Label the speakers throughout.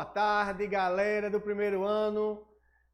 Speaker 1: tarde, galera do primeiro ano.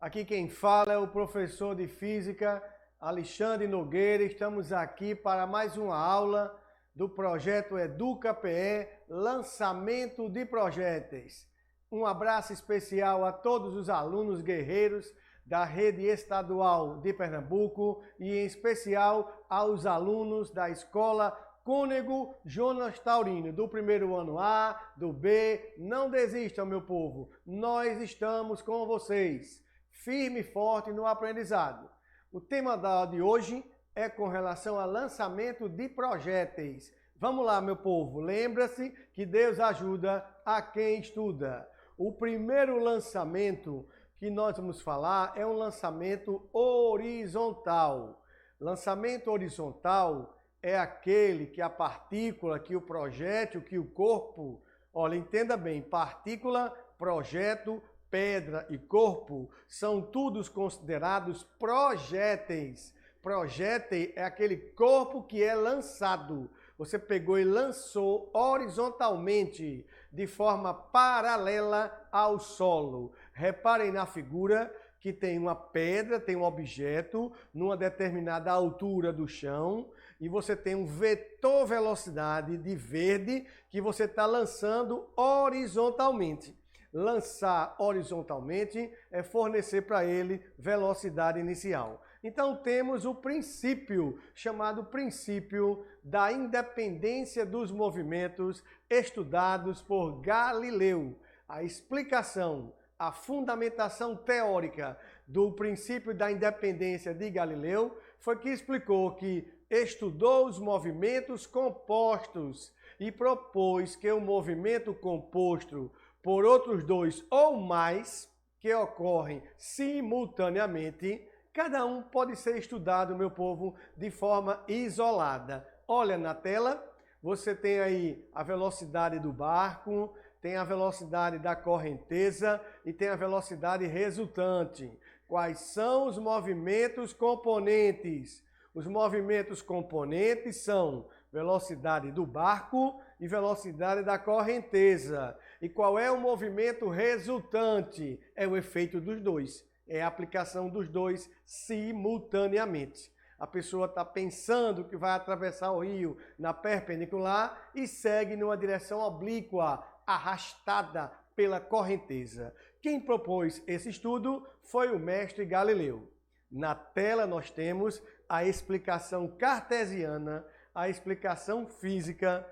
Speaker 1: Aqui quem fala é o professor de Física, Alexandre Nogueira. Estamos aqui para mais uma aula do projeto EducaPE, lançamento de projéteis. Um abraço especial a todos os alunos guerreiros da rede estadual de Pernambuco e em especial aos alunos da escola Cônego Jonas Taurino, do primeiro ano A, do B. Não desistam, meu povo, nós estamos com vocês, firme e forte no aprendizado. O tema da aula de hoje é com relação ao lançamento de projéteis. Vamos lá, meu povo, lembra-se que Deus ajuda a quem estuda. O primeiro lançamento que nós vamos falar é um lançamento horizontal. Lançamento horizontal é aquele que a partícula, que o projétil, que o corpo, olha, entenda bem, partícula, projeto, pedra e corpo são todos considerados projéteis. Projétil é aquele corpo que é lançado. Você pegou e lançou horizontalmente, de forma paralela ao solo. Reparem na figura que tem uma pedra, tem um objeto numa determinada altura do chão e você tem um vetor velocidade de verde que você está lançando horizontalmente. Lançar horizontalmente é fornecer para ele velocidade inicial. Então temos o princípio, chamado princípio da independência dos movimentos estudados por Galileu. A explicação, a fundamentação teórica do princípio da independência de Galileu foi que explicou que estudou os movimentos compostos e propôs que o movimento composto por outros dois ou mais que ocorrem simultaneamente, cada um pode ser estudado, meu povo, de forma isolada. Olha na tela, você tem aí a velocidade do barco, tem a velocidade da correnteza e tem a velocidade resultante. Quais são os movimentos componentes? Os movimentos componentes são velocidade do barco e velocidade da correnteza. E qual é o movimento resultante? É o efeito dos dois. É a aplicação dos dois simultaneamente. A pessoa está pensando que vai atravessar o rio na perpendicular e segue numa direção oblíqua, arrastada pela correnteza. Quem propôs esse estudo foi o mestre Galileu. Na tela nós temos a explicação cartesiana, a explicação física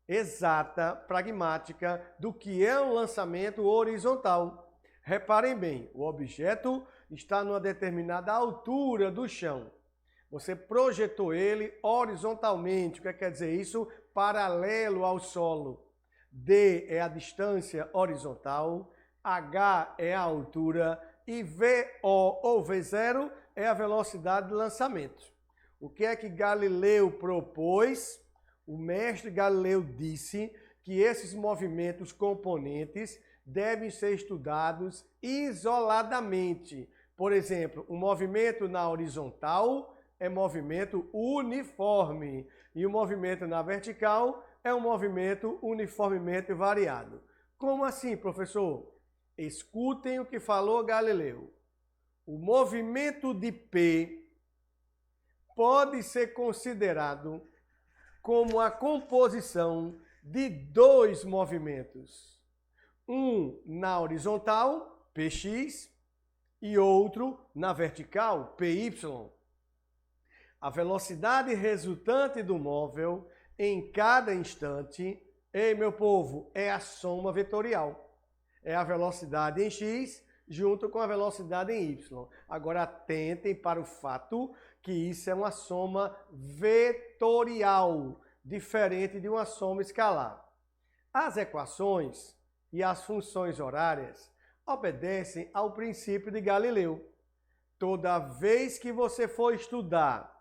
Speaker 1: exata, pragmática, do que é um lançamento horizontal. Reparem bem, o objeto está numa determinada altura do chão. Você projetou ele horizontalmente. O que quer dizer isso? Paralelo ao solo. D é a distância horizontal, H é a altura e VO ou V0 é a velocidade de lançamento. O que é que Galileu propôs? O mestre Galileu disse que esses movimentos componentes devem ser estudados isoladamente. Por exemplo, o movimento na horizontal é movimento uniforme e o movimento na vertical é um movimento uniformemente variado. Como assim, professor? Escutem o que falou Galileu. O movimento de P pode ser considerado como a composição de dois movimentos. Um na horizontal, Px, e outro na vertical, Py. A velocidade resultante do móvel em cada instante, ei meu povo, é a soma vetorial. É a velocidade em x junto com a velocidade em y. Agora atentem para o fato que isso é uma soma vetorial, diferente de uma soma escalar. As equações e as funções horárias obedecem ao princípio de Galileu. Toda vez que você for estudar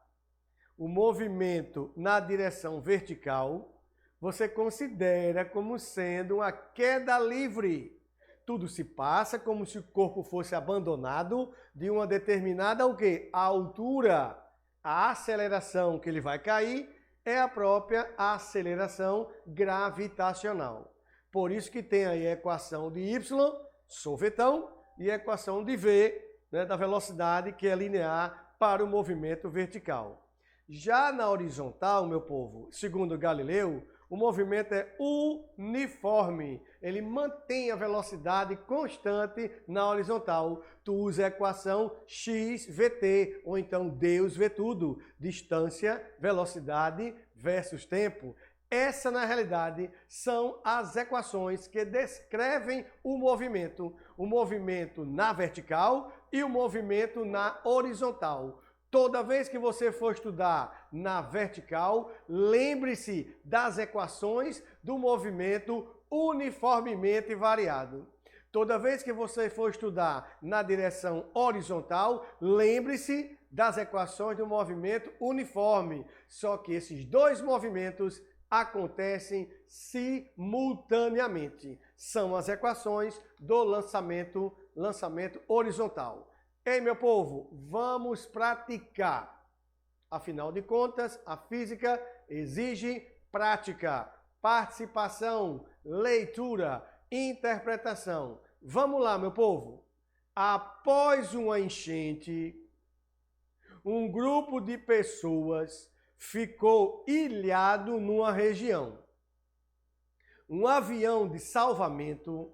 Speaker 1: o movimento na direção vertical, você considera como sendo uma queda livre. Tudo se passa como se o corpo fosse abandonado de uma determinada altura. A aceleração que ele vai cair é a própria aceleração gravitacional. Por isso que tem aí a equação de y sorvetão, e a equação de V, né, da velocidade, que é linear para o movimento vertical. Já na horizontal, meu povo, segundo Galileu, o movimento é uniforme. Ele mantém a velocidade constante na horizontal. Tu usa a equação x vt, ou então Deus vê tudo. Distância, velocidade versus tempo. Essa, na realidade, são as equações que descrevem o movimento na vertical e o movimento na horizontal. Toda vez que você for estudar na vertical, lembre-se das equações do movimento uniformemente variado. Toda vez que você for estudar na direção horizontal, lembre-se das equações do movimento uniforme. Só que esses dois movimentos acontecem simultaneamente. São as equações do lançamento horizontal. Ei, meu povo, vamos praticar. Afinal de contas, a física exige prática, participação, leitura, interpretação. Vamos lá, meu povo. Após uma enchente, um grupo de pessoas ficou ilhado numa região. Um avião de salvamento,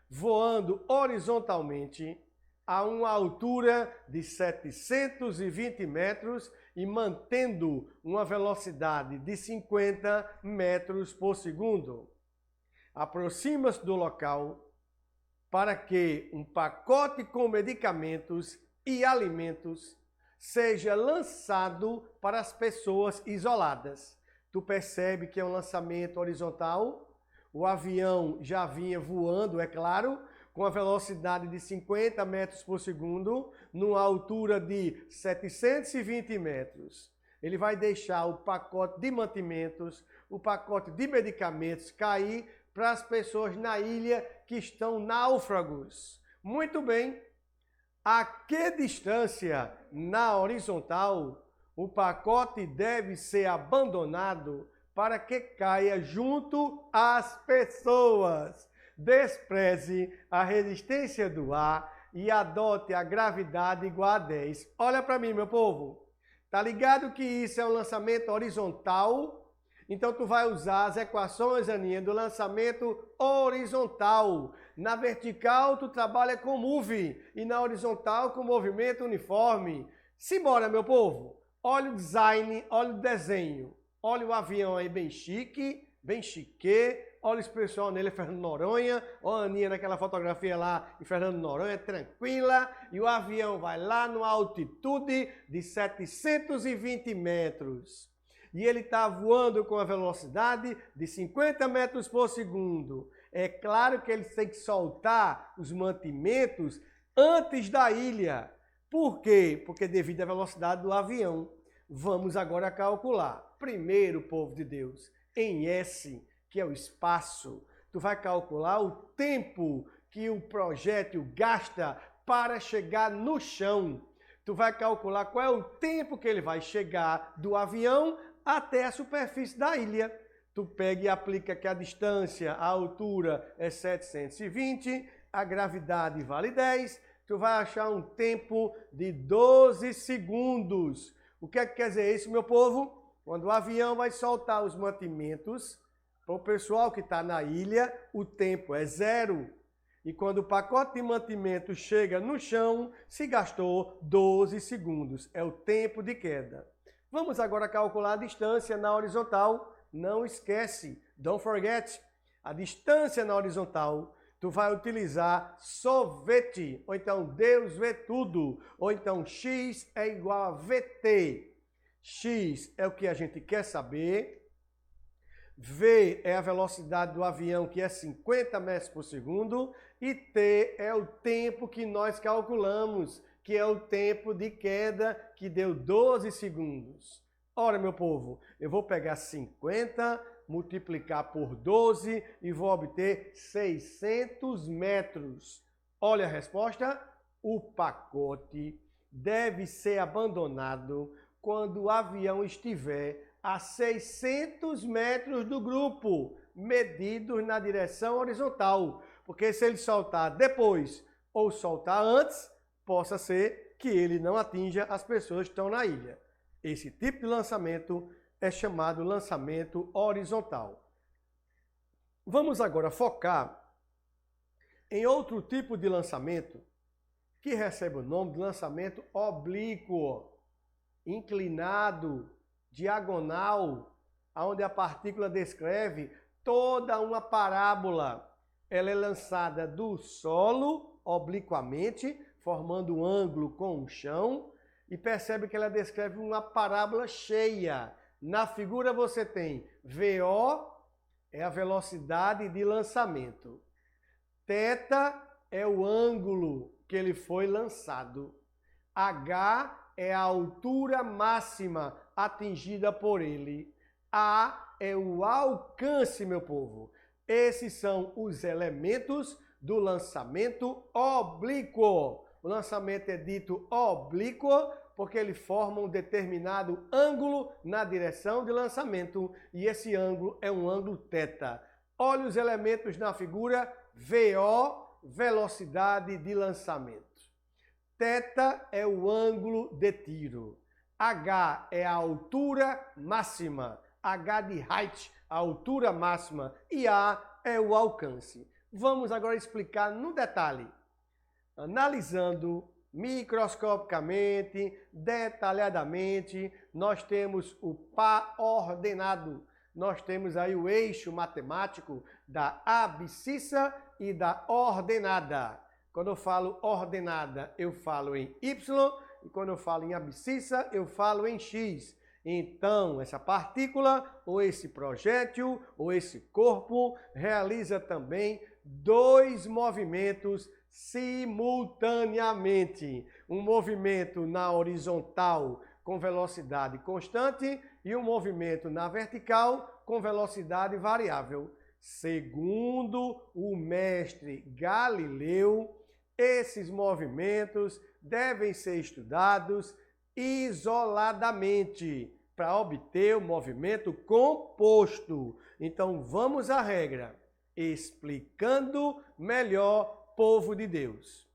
Speaker 1: voando horizontalmente, a uma altura de 720 metros e mantendo uma velocidade de 50 metros por segundo. Aproxima-se do local para que um pacote com medicamentos e alimentos seja lançado para as pessoas isoladas. Tu percebe que é um lançamento horizontal? O avião já vinha voando, é claro, com a velocidade de 50 metros por segundo, numa altura de 720 metros. Ele vai deixar o pacote de mantimentos, o pacote de medicamentos cair para as pessoas na ilha que estão náufragos. Muito bem. A que distância na horizontal o pacote deve ser abandonado para que caia junto às pessoas? Despreze a resistência do ar e adote a gravidade igual a 10. Olha para mim, meu povo. Tá ligado que isso é um lançamento horizontal? Então tu vai usar as equações, Aninha, do lançamento horizontal. Na vertical tu trabalha com move e na horizontal com movimento uniforme. Simbora, meu povo. Olha o design, olha o desenho. Olha o avião aí bem chique, bem chique. Olha esse pessoal nele, Fernando Noronha. Olha a Aninha naquela fotografia lá em Fernando Noronha, tranquila. E o avião vai lá numa altitude de 720 metros. E ele está voando com a velocidade de 50 metros por segundo. É claro que ele tem que soltar os mantimentos antes da ilha. Por quê? Porque devido à velocidade do avião. Vamos agora calcular. Primeiro, povo de Deus, em S, que é o espaço, tu vai calcular o tempo que o projétil gasta para chegar no chão. Tu vai calcular qual é o tempo que ele vai chegar do avião até a superfície da ilha. Tu pega e aplica que a distância, a altura é 720, a gravidade vale 10, tu vai achar um tempo de 12 segundos. O que é que quer dizer isso, meu povo? Quando o avião vai soltar os mantimentos, para o pessoal que está na ilha, o tempo é 0. E quando o pacote de mantimento chega no chão, se gastou 12 segundos. É o tempo de queda. Vamos agora calcular a distância na horizontal. Não esquece, don't forget. A distância na horizontal, tu vai utilizar SOVET, ou então Deus vê tudo, ou então X é igual a VT. X é o que a gente quer saber. V é a velocidade do avião, que é 50 metros por segundo, e T é o tempo que nós calculamos, que é o tempo de queda, que deu 12 segundos. Ora, meu povo, eu vou pegar 50, multiplicar por 12 e vou obter 600 metros. Olha a resposta. O pacote deve ser abandonado quando o avião estiver a 600 metros do grupo, medidos na direção horizontal. porque se ele soltar depois ou soltar antes, possa ser que ele não atinja as pessoas que estão na ilha. Esse tipo de lançamento é chamado lançamento horizontal. Vamos agora focar em outro tipo de lançamento que recebe o nome de lançamento oblíquo, inclinado, diagonal, onde a partícula descreve toda uma parábola. Ela é lançada do solo, obliquamente, formando um ângulo com o chão, e percebe que ela descreve uma parábola cheia. Na figura você tem VO, é a velocidade de lançamento. Θ é o ângulo que ele foi lançado. H é a altura máxima atingida por ele. A é o alcance, meu povo. Esses são os elementos do lançamento oblíquo. O lançamento é dito oblíquo porque ele forma um determinado ângulo na direção de lançamento e esse ângulo é um ângulo θ. Olha os elementos na figura. VO, velocidade de lançamento. Θ é o ângulo de tiro. H é a altura máxima. H de height, a altura máxima. E A é o alcance. Vamos agora explicar no detalhe. Analisando microscopicamente, detalhadamente, nós temos o par ordenado. Nós temos aí o eixo matemático da abscissa e da ordenada. Quando eu falo ordenada, eu falo em Y, e quando eu falo em abscissa, eu falo em X. Então, essa partícula, ou esse projétil, ou esse corpo, realiza também dois movimentos simultaneamente. Um movimento na horizontal com velocidade constante e um movimento na vertical com velocidade variável. Segundo o mestre Galileu, esses movimentos devem ser estudados isoladamente para obter o movimento composto. Então vamos à regra, explicando melhor, povo de Deus.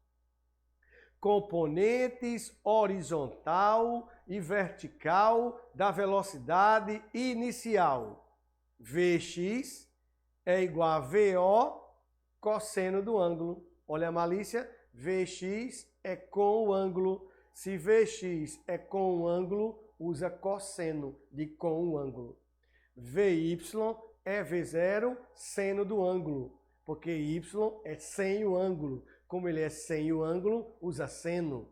Speaker 1: Componentes horizontal e vertical da velocidade inicial. Vx é igual a VO cosseno do ângulo. Olha a malícia, Vx é com o ângulo. Se Vx é com o ângulo, usa cosseno de com o ângulo. Vy é V0 seno do ângulo, porque y é sem o ângulo. Como ele é sem o ângulo, usa seno.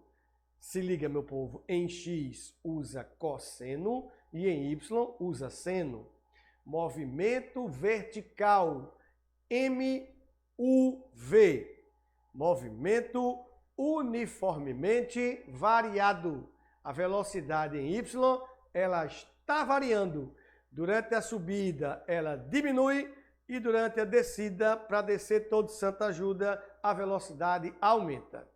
Speaker 1: Se liga, meu povo, em x usa cosseno e em y usa seno. Movimento vertical, MUV. Movimento uniformemente variado. A velocidade em y, ela está variando. Durante a subida, ela diminui e durante a descida, para descer todo santo ajuda, a velocidade aumenta.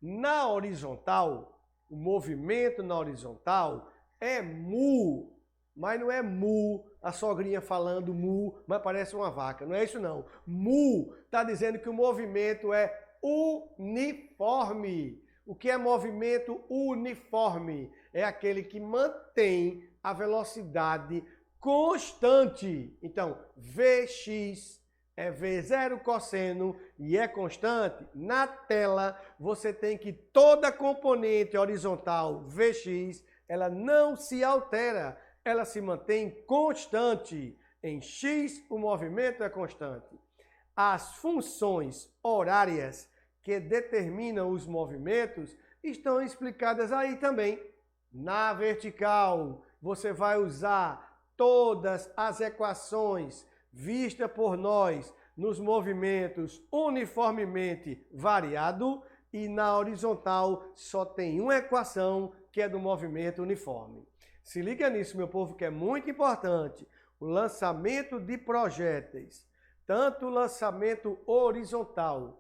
Speaker 1: Na horizontal, o movimento na horizontal é mu, mas não é mu, a sogrinha falando mu, mas parece uma vaca. Não é isso não. Mu está dizendo que o movimento é uniforme. O que é movimento uniforme? É aquele que mantém a velocidade constante. Então, Vx é V0 cosseno e é constante. Na tela, você tem que toda componente horizontal Vx, ela não se altera, ela se mantém constante. Em x, o movimento é constante. As funções horárias que determinam os movimentos estão explicadas aí também. Na vertical, você vai usar todas as equações vistas por nós nos movimentos uniformemente variado e na horizontal só tem uma equação que é do movimento uniforme. Se liga nisso, meu povo, que é muito importante. O lançamento de projéteis, tanto o lançamento horizontal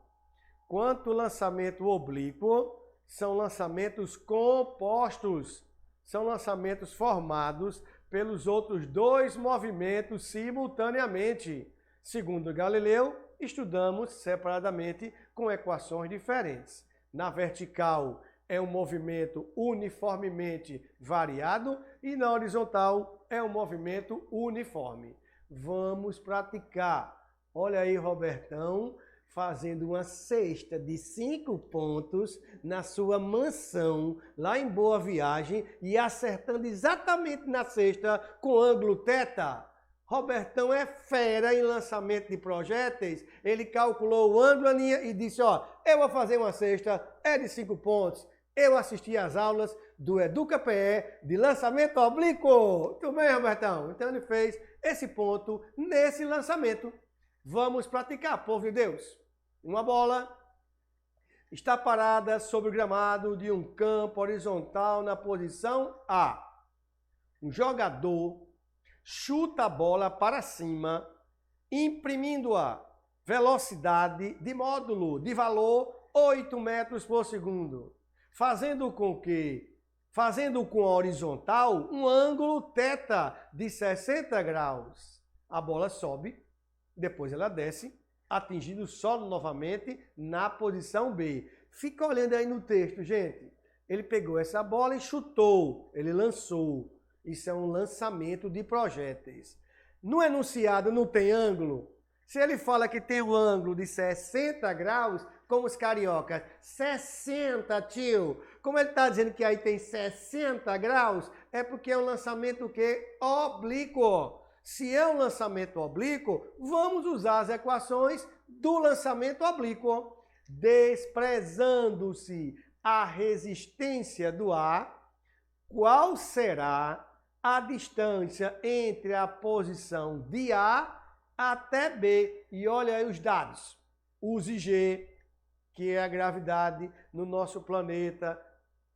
Speaker 1: quanto o lançamento oblíquo, são lançamentos compostos, são lançamentos formados pelos outros dois movimentos simultaneamente, segundo Galileu estudamos separadamente com equações diferentes. Na vertical é um movimento uniformemente variado e na horizontal é um movimento uniforme. Vamos praticar. Olha aí, Robertão, fazendo uma cesta de 5 pontos na sua mansão, lá em Boa Viagem, e acertando exatamente na cesta com ângulo θ. Robertão é fera em lançamento de projéteis. Ele calculou o ângulo e disse, ó, eu vou fazer uma cesta, é de 5 pontos. Eu assisti às aulas do Educa PE de lançamento oblíquo. Tudo bem, Robertão? Então ele fez esse ponto nesse lançamento. Vamos praticar, povo de Deus. Uma bola está parada sobre o gramado de um campo horizontal na posição A. Um jogador chuta a bola para cima, imprimindo a velocidade de módulo de valor 8 metros por segundo, fazendo com a horizontal um ângulo θ de 60 graus. A bola sobe, depois ela desce, atingindo o solo novamente na posição B. Fica olhando aí no texto, gente. Ele pegou essa bola e chutou, ele lançou. Isso é um lançamento de projéteis. No enunciado não tem ângulo? Se ele fala que tem um ângulo de 60 graus, como os cariocas, 60, tio. Como ele está dizendo que aí tem 60 graus, é porque é um lançamento o quê? Oblíquo. Se é um lançamento oblíquo, vamos usar as equações do lançamento oblíquo. Desprezando-se a resistência do A, qual será a distância entre a posição de A até B? E olha aí os dados. Use G, que é a gravidade no nosso planeta,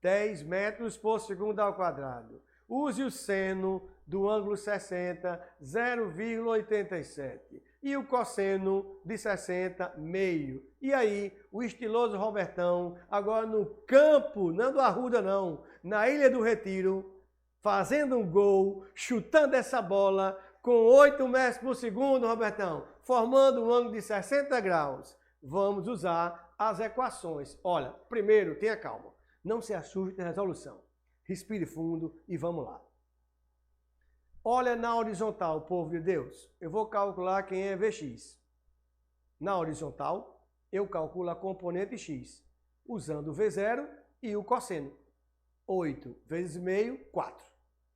Speaker 1: 10 metros por segundo ao quadrado. Use o seno do ângulo 60, 0,87. E o cosseno de 60, meio. E aí, o estiloso Robertão, agora no campo, não do Arruda não, na Ilha do Retiro, fazendo um gol, chutando essa bola com 8 metros por segundo, Robertão, formando um ângulo de 60 graus. Vamos usar as equações. Olha, primeiro, tenha calma. Não se assuste na resolução. Respire fundo e vamos lá. Olha na horizontal, povo de Deus. Eu vou calcular quem é Vx. Na horizontal, eu calculo a componente x, usando o V0 e o cosseno. 8 vezes meio, 4.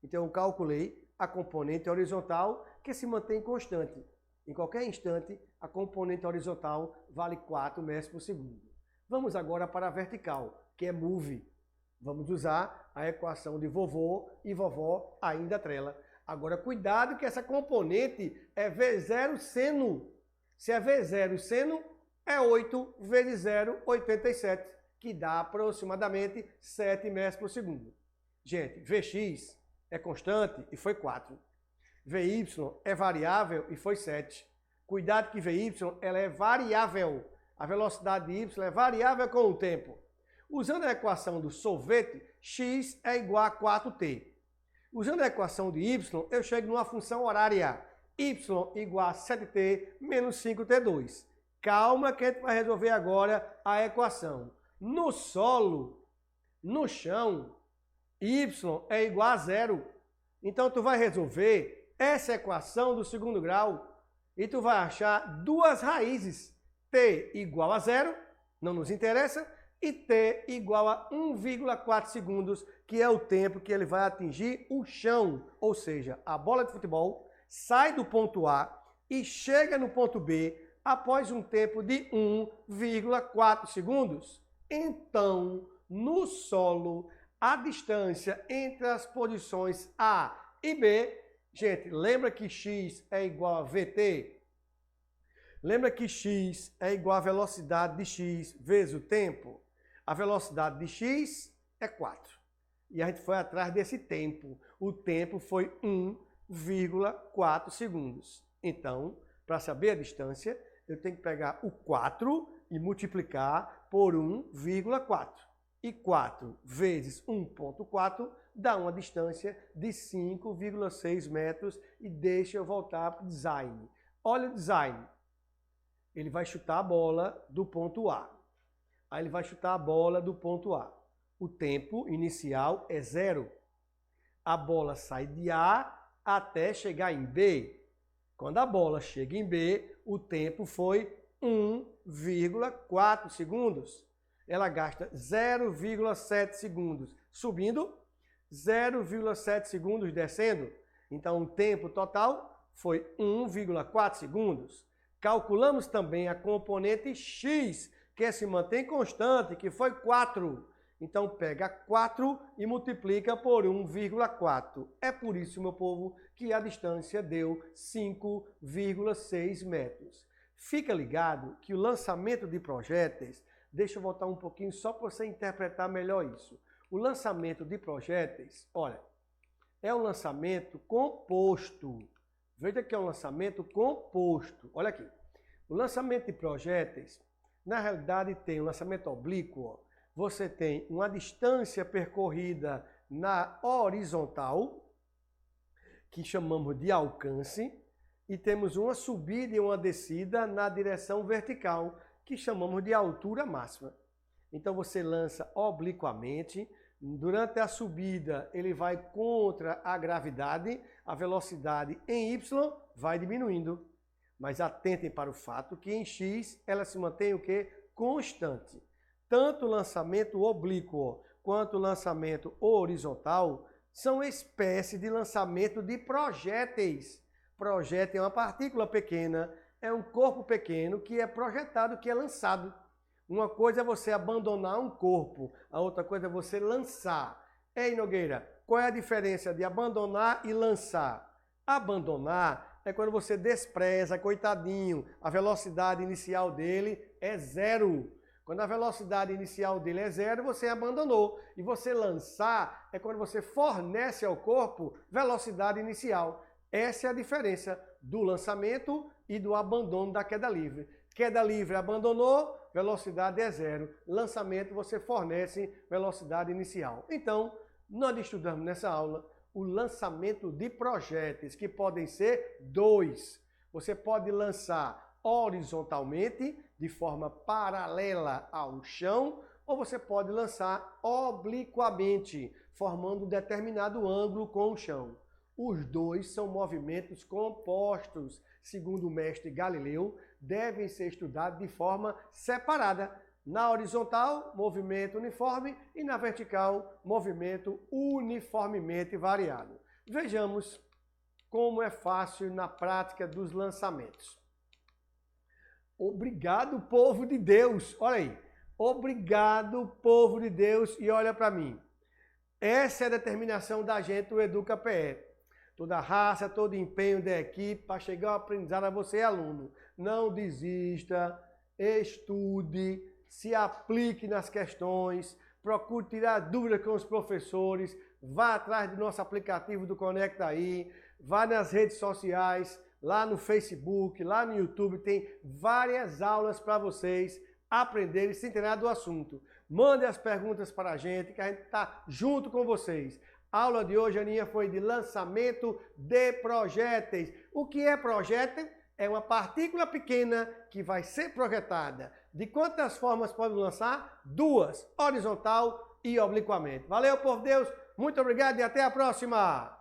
Speaker 1: Então eu calculei a componente horizontal, que se mantém constante. Em qualquer instante, a componente horizontal vale 4 metros por segundo. Vamos agora para a vertical, que é move. Vamos usar a equação de vovô e vovó ainda trela. Agora, cuidado que essa componente é V0 seno. Se é V0 seno, é 8 vezes 0, 87, que dá aproximadamente 7 metros por segundo. Gente, Vx é constante e foi 4. Vy é variável e foi 7. Cuidado que Vy ela é variável. A velocidade de y é variável com o tempo. Usando a equação do sorvete, x é igual a 4t. Usando a equação de y, eu chego numa função horária. Y igual a 7t menos 5t2. Calma que a gente vai resolver agora a equação. No solo, no chão, y é igual a 0. Então tu vai resolver essa equação do segundo grau e tu vai achar duas raízes. T igual a 0, não nos interessa, e t igual a 1,4 segundos, que é o tempo que ele vai atingir o chão. Ou seja, a bola de futebol sai do ponto A e chega no ponto B após um tempo de 1,4 segundos. Então, no solo, a distância entre as posições A e B, gente, lembra que x é igual a VT? Lembra que x é igual à velocidade de x vezes o tempo? A velocidade de x é 4. E a gente foi atrás desse tempo. O tempo foi 1,4 segundos. Então, para saber a distância, eu tenho que pegar o 4 e multiplicar por 1,4. E 4 vezes 1,4 dá uma distância de 5,6 metros. E deixa eu voltar para o design. Olha o design. Ele vai chutar a bola do ponto A. Aí ele vai chutar a bola do ponto A. O tempo inicial é 0. A bola sai de A até chegar em B. Quando a bola chega em B, o tempo foi 1,4 segundos. Ela gasta 0,7 segundos subindo, 0,7 segundos descendo. Então, o tempo total foi 1,4 segundos. Calculamos também a componente x, que se mantém constante, que foi 4. Então, pega 4 e multiplica por 1,4. É por isso, meu povo, que a distância deu 5,6 metros. Fica ligado que o lançamento de projéteis, deixa eu voltar um pouquinho só para você interpretar melhor isso. O lançamento de projéteis, olha, é um lançamento composto. Veja que é um lançamento composto. Olha aqui. O lançamento de projéteis, na realidade, tem um lançamento oblíquo. Você tem uma distância percorrida na horizontal, que chamamos de alcance, e temos uma subida e uma descida na direção vertical, que chamamos de altura máxima. Então você lança obliquamente. Durante a subida, ele vai contra a gravidade, a velocidade em y vai diminuindo. Mas atentem para o fato que em x ela se mantém o quê? Constante. Tanto o lançamento oblíquo quanto o lançamento horizontal são espécies de lançamento de projéteis. Projétil é uma partícula pequena, é um corpo pequeno que é projetado, que é lançado. Uma coisa é você abandonar um corpo, a outra coisa é você lançar. Ei, Nogueira, qual é a diferença de abandonar e lançar? Abandonar é quando você despreza, coitadinho, a velocidade inicial dele é 0. Quando a velocidade inicial dele é 0, você abandonou. E você lançar é quando você fornece ao corpo velocidade inicial. Essa é a diferença do lançamento e do abandono da queda livre. Queda livre abandonou, velocidade é 0. Lançamento você fornece velocidade inicial. Então, nós estudamos nessa aula o lançamento de projéteis, que podem ser 2. Você pode lançar horizontalmente, de forma paralela ao chão, ou você pode lançar obliquamente, formando um determinado ângulo com o chão. Os dois são movimentos compostos, segundo o mestre Galileu, devem ser estudados de forma separada. Na horizontal, movimento uniforme, e na vertical, movimento uniformemente variado. Vejamos como é fácil na prática dos lançamentos. Obrigado, povo de Deus. Olha aí. Obrigado, povo de Deus. E olha para mim. Essa é a determinação da gente, o Educa PE. Toda raça, todo empenho da equipe para chegar ao aprendizado a você, aluno. Não desista, estude, se aplique nas questões, procure tirar dúvidas com os professores, vá atrás do nosso aplicativo do Conecta Aí, vá nas redes sociais, lá no Facebook, lá no YouTube, tem várias aulas para vocês aprenderem e se inteirar do assunto. Mande as perguntas para a gente, que a gente está junto com vocês. A aula de hoje, Aninha, foi de lançamento de projéteis. O que é projétil? É uma partícula pequena que vai ser projetada. De quantas formas pode lançar? 2, horizontal e obliquamente. Valeu, povo de Deus, muito obrigado e até a próxima!